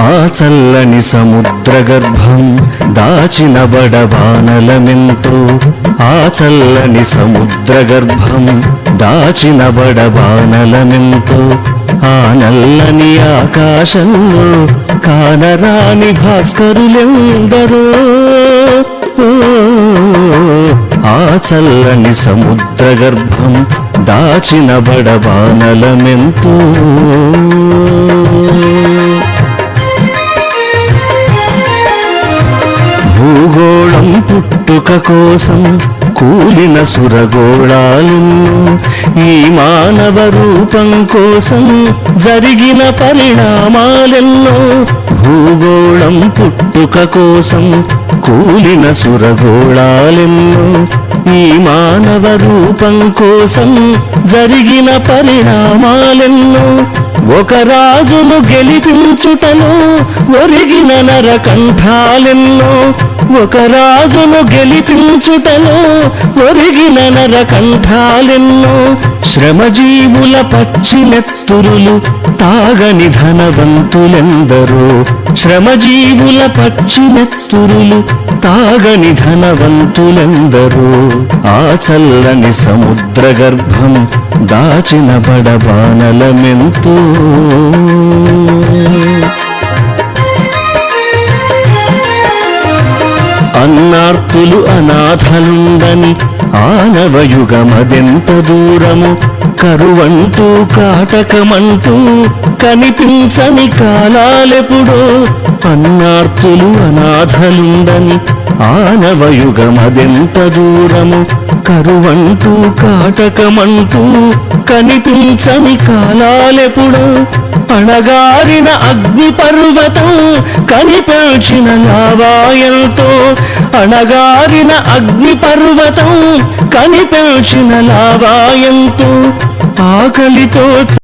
ఆ చల్లని సముద్రగర్భం దాచిన బడబానలమెంతో, ఆ చల్లని సముద్రగర్భం దాచిన బడబానలమెంతో, ఆ నల్లని ఆకాశంలో కానరాని భాస్కరులెందరో. ఆ చల్లని సముద్రగర్భం దాచిన బడబానలమెంతో. భూగోళం పుట్టుక కోసం కూలిన సురగోళాలెన్నో, ఈ మానవ రూపం కోసం జరిగిన పరిణామాలెన్నో. భూగోళం పుట్టుక కోసం కూలిన సురగోళాలెన్నో, ఈ మానవ రూపం కోసం జరిగిన పరిణామాలెన్నో. ఒక రాజును గెలిపించుటలో ఒరిగిన నరకంఠాలెన్నో, ఒక రాజును గెలిపించుటలో ఒరిగిన నరకంఠాలెన్నో. శ్రమజీవుల పచ్చినెత్తురులు తాగని ధనవంతులెందరో, శ్రమజీవుల పచ్చినెత్తురులు తాగని ధనవంతులెందరో. ఆ చల్లని సముద్రగర్భం దాచిన బడబానలమెంతో. అన్నార్తులు అనాథలుండని ఆనవయుగమదెంత దూరము, కరువంటూ కాటకమంటూ కనిపించని కాలాలెప్పుడో. అన్నార్తులు అనాథలుండని ఆనవయుగమదెంత దూరము, కరువంటూ కాటకమంటూ కనిపించని కాలాలెప్పుడో. అణగారిన అగ్ని పర్వతం కనిపించిన లావాయంతో, అణగారిన అగ్ని పర్వతం కనిపించిన లావాయంతో. ఆకలితో